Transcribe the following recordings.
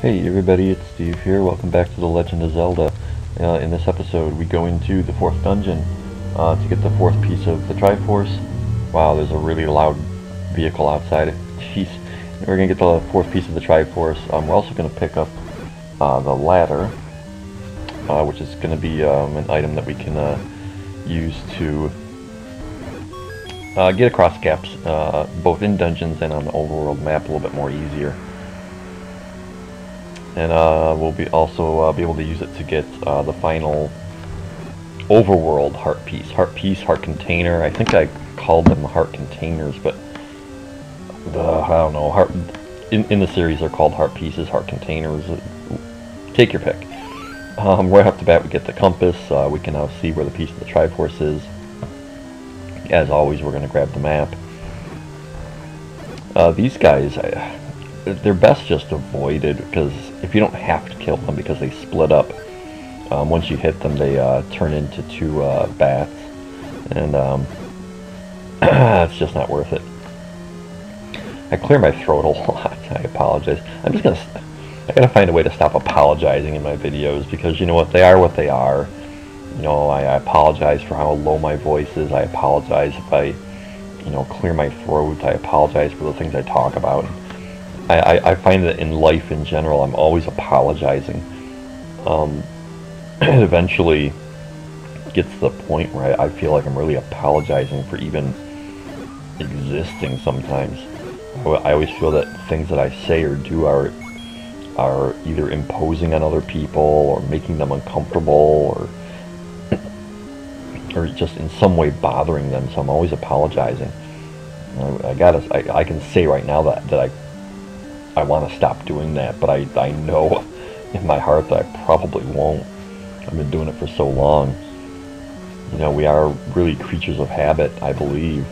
Hey everybody, it's Steve here. Welcome back to The Legend of Zelda. In this episode, we go into the fourth dungeon to get the fourth piece of the triforce. Wow, there's a really loud vehicle outside. Jeez. We're going to get the fourth piece of the triforce. We're also going to pick up the ladder, which is going to be an item that we can use to get across gaps, both in dungeons and on the overworld map a little bit more easier. And we'll be also be able to use it to get the final overworld heart piece. Heart container. I think I called them heart containers, but I don't know. In the series they're called heart pieces, heart containers. Take your pick. Right off the bat we get the compass. We can now see where the piece of the triforce is. As always, we're going to grab the map. These guys, they're best just avoided, because if you don't have to kill them because they split up, once you hit them they turn into two bats, and it's just not worth it. I clear my throat a lot. I apologize. I gotta find a way to stop apologizing in my videos, because you know what, they are what they are. You know, I apologize for how low my voice is. I apologize if I, clear my throat. I apologize for the things I talk about. I find that in life in general, I'm always apologizing. It eventually gets to the point where I feel like I'm really apologizing for even existing sometimes. I always feel that things that I say or do are either imposing on other people or making them uncomfortable, or just in some way bothering them, so I'm always apologizing. I can say right now that I want to stop doing that, but I know in my heart that I probably won't. I've been doing it for so long. You know, we are really creatures of habit, I believe,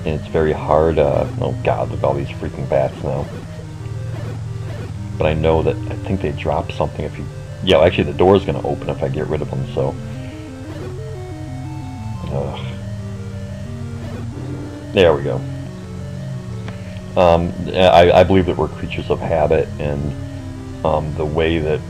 and it's very hard. Oh God, look at all these freaking bats now. But I know that I think they drop something if you. Yeah, actually, the door's going to open if I get rid of them. So. There we go. I believe that we're creatures of habit, and the way that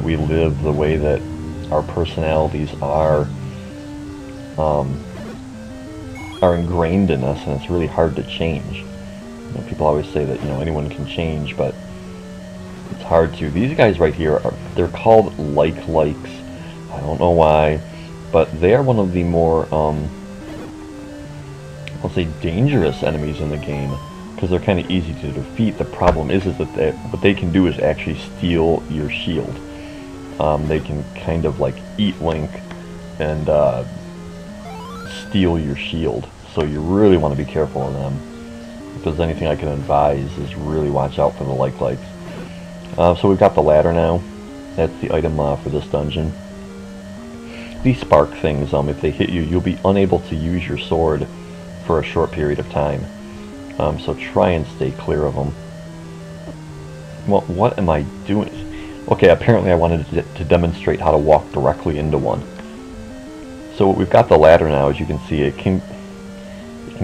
we live, the way that our personalities are ingrained in us, and it's really hard to change. You know, people always say that anyone can change, but it's hard to. These guys right here they're called likes. I don't know why, but they are one of the more I'll say dangerous enemies in the game, because they're kind of easy to defeat. The problem is that what they can do is actually steal your shield. They can kind of like eat Link and steal your shield, so you really want to be careful of them. If there's anything I can advise, is really watch out for the likes. So we've got the ladder now. That's the item for this dungeon. These spark things, if they hit you, you'll be unable to use your sword for a short period of time. So try and stay clear of them. Well, what am I doing? Okay, apparently I wanted to demonstrate how to walk directly into one. So we've got the ladder now. As you can see, it can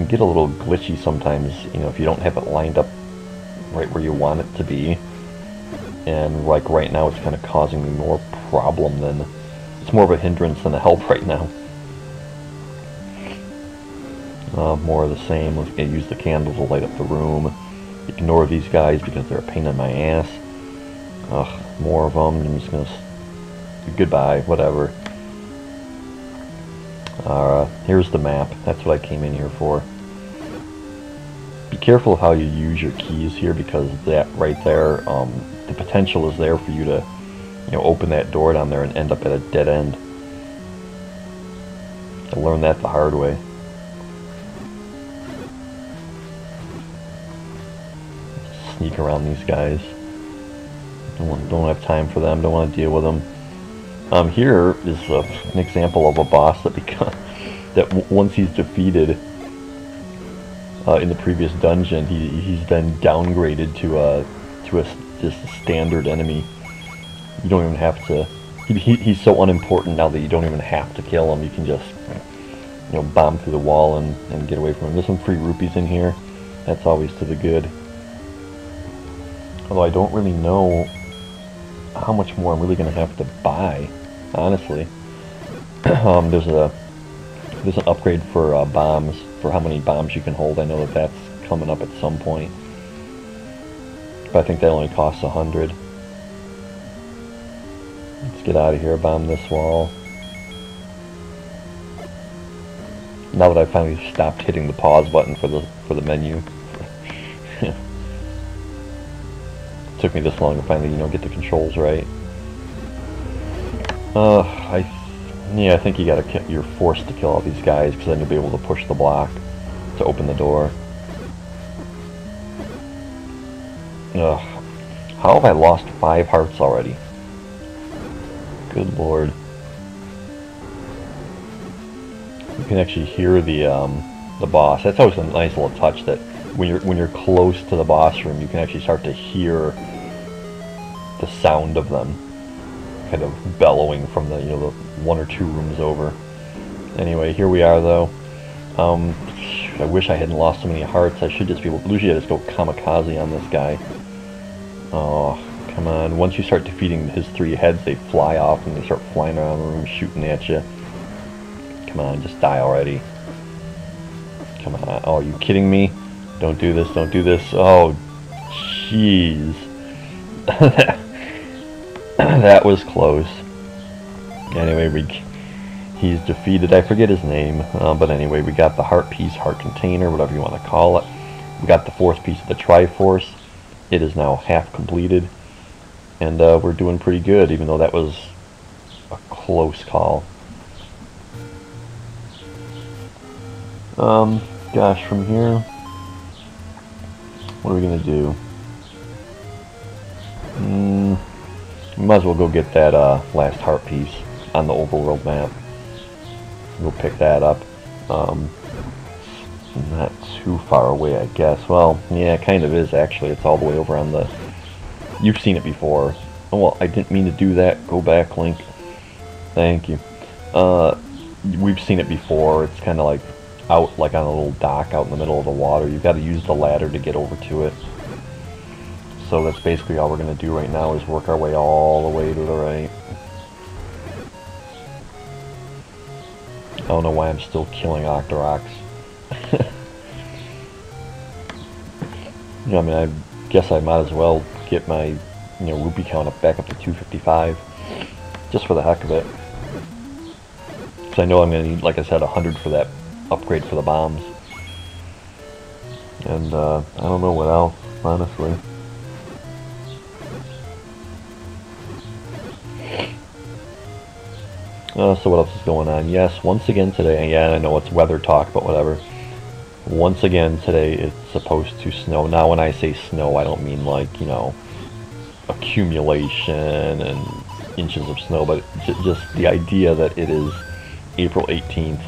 get a little glitchy sometimes, if you don't have it lined up right where you want it to be. And like right now, it's kind of causing me more problem than, it's more of a hindrance than a help right now. More of the same. Let's use the candle to light up the room. Ignore these guys because they're a pain in my ass. Ugh, more of them. I'm just gonna goodbye, whatever. Here's the map. That's what I came in here for. Be careful of how you use your keys here, because that right there, the potential is there for you to, open that door down there and end up at a dead end. I learned that the hard way. Sneak around these guys. Don't have time for them. Don't want to deal with them. Here is an example of a boss that once he's defeated in the previous dungeon, he's been downgraded to just a standard enemy. You don't even have to. He's so unimportant now that you don't even have to kill him. You can just bomb through the wall and get away from him. There's some free rupees in here. That's always to the good. Although I don't really know how much more I'm really going to have to buy, honestly. There's an upgrade for bombs, for how many bombs you can hold. I know that that's coming up at some point. But I think that only costs 100. Let's get out of here, bomb this wall. Now that I finally stopped hitting the pause button for the menu. Took me this long to finally, get the controls right. I think you're forced to kill all these guys, because then you'll be able to push the block to open the door. How have I lost 5 hearts already? Good lord. You can actually hear the boss. That's always a nice little touch, that when you're close to the boss room, you can actually start to hear the sound of them kind of bellowing from the 1 or 2 rooms over. Anyway, here we are though. I wish I hadn't lost so many hearts. I should just be able to usually just go kamikaze on this guy. Oh, come on. Once you start defeating his 3 heads, they fly off and they start flying around the room shooting at you. Come on, just die already. Come on. Oh, are you kidding me? Don't do this, don't do this. Oh, jeez. That was close. Anyway, he's defeated. I forget his name, but anyway, we got the heart piece, heart container, whatever you want to call it. We got the 4th piece of the triforce. It is now half completed, and we're doing pretty good, even though that was a close call. Gosh, from here, what are we gonna do? We might as well go get that last heart piece on the overworld map. We'll pick that up. Not too far away, I guess. Well, yeah, it kind of is actually. It's all the way over on the... You've seen it before. Oh, well, I didn't mean to do that. Go back, Link. Thank you. We've seen it before. It's kind of like out, like on a little dock out in the middle of the water. You've got to use the ladder to get over to it. So that's basically all we're going to do right now, is work our way all the way to the right. I don't know why I'm still killing Octoroks. I mean, I guess I might as well get my, rupee count back up to 255, just for the heck of it. Because I know I'm going to need, like I said, 100 for that upgrade for the bombs. And I don't know what else, honestly. So what else is going on? Yes, once again today, yeah, I know it's weather talk, but whatever. Once again today, it's supposed to snow. Now, when I say snow, I don't mean like, accumulation and inches of snow, but just the idea that it is April 18th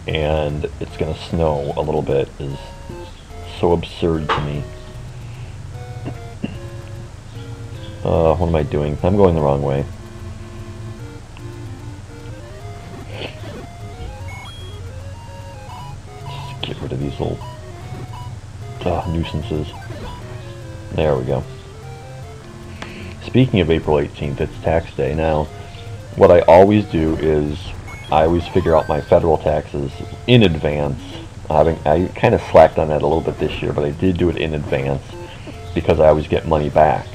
and it's going to snow a little bit is so absurd to me. What am I doing? I'm going the wrong way. Get rid of these little nuisances. There we go. Speaking of April 18th, it's tax day. Now, what I always do is I always figure out my federal taxes in advance. I kind of slacked on that a little bit this year, but I did do it in advance because I always get money back.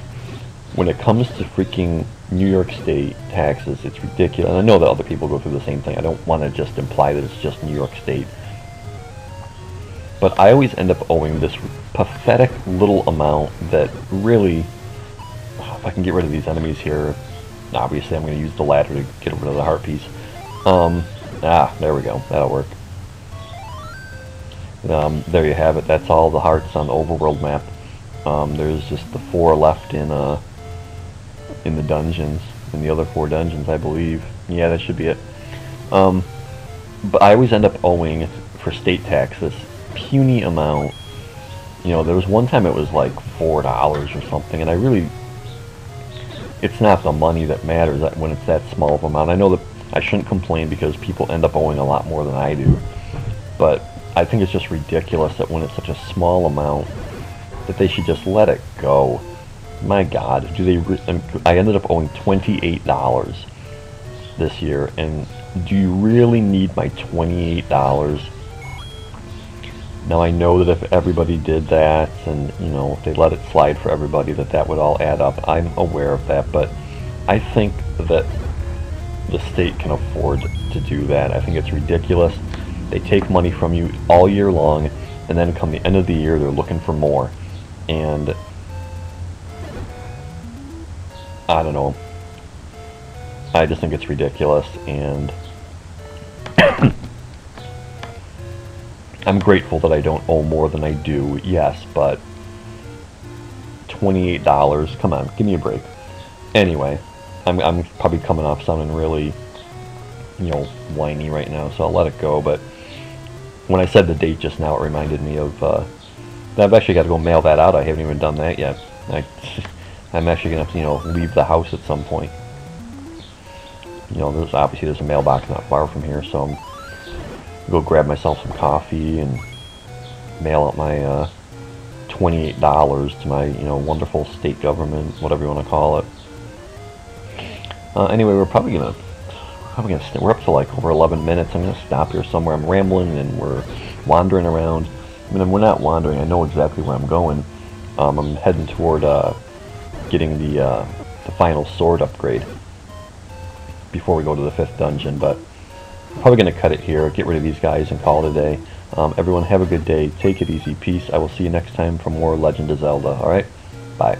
When it comes to freaking New York State taxes, it's ridiculous. And I know that other people go through the same thing. I don't want to just imply that it's just New York State. But I always end up owing this pathetic little amount that really, if I can get rid of these enemies here, obviously I'm going to use the ladder to get rid of the heart piece. There we go. That'll work. There you have it. That's all the hearts on the overworld map. There's just the 4 left in the dungeons, in the other 4 dungeons, I believe. Yeah, that should be it. But I always end up owing, for state tax, this puny amount. There was one time it was like $4 or something, and I really, it's not the money that matters when it's that small of an amount. I know that I shouldn't complain because people end up owing a lot more than I do, but I think it's just ridiculous that when it's such a small amount, that they should just let it go. My God, I ended up owing $28 this year, and do you really need my $28? Now I know that if everybody did that, and you know, if they let it slide for everybody, that would all add up. I'm aware of that, but I think that the state can afford to do that. I think it's ridiculous. They take money from you all year long, and then come the end of the year, they're looking for more. And I don't know. I just think it's ridiculous, and I'm grateful that I don't owe more than I do, yes, but $28, come on, give me a break. Anyway, I'm probably coming off sounding really, you know, whiny right now, so I'll let it go. But when I said the date just now, it reminded me of, I've actually got to go mail that out. I haven't even done that yet. I'm actually going to have to, you know, leave the house at some point. You know, there's a mailbox not far from here, so I'm go grab myself some coffee and mail out my $28 to my, you know, wonderful state government, whatever you want to call it. Anyway, we're up to like over 11 minutes. I'm gonna stop here somewhere. I'm rambling and we're wandering around. I mean, we're not wandering. I know exactly where I'm going. I'm heading toward getting the final sword upgrade before we go to the 5th dungeon, but I'm probably going to cut it here, get rid of these guys, and call it a day. Everyone have a good day. Take it easy. Peace. I will see you next time for more Legend of Zelda. Alright? Bye.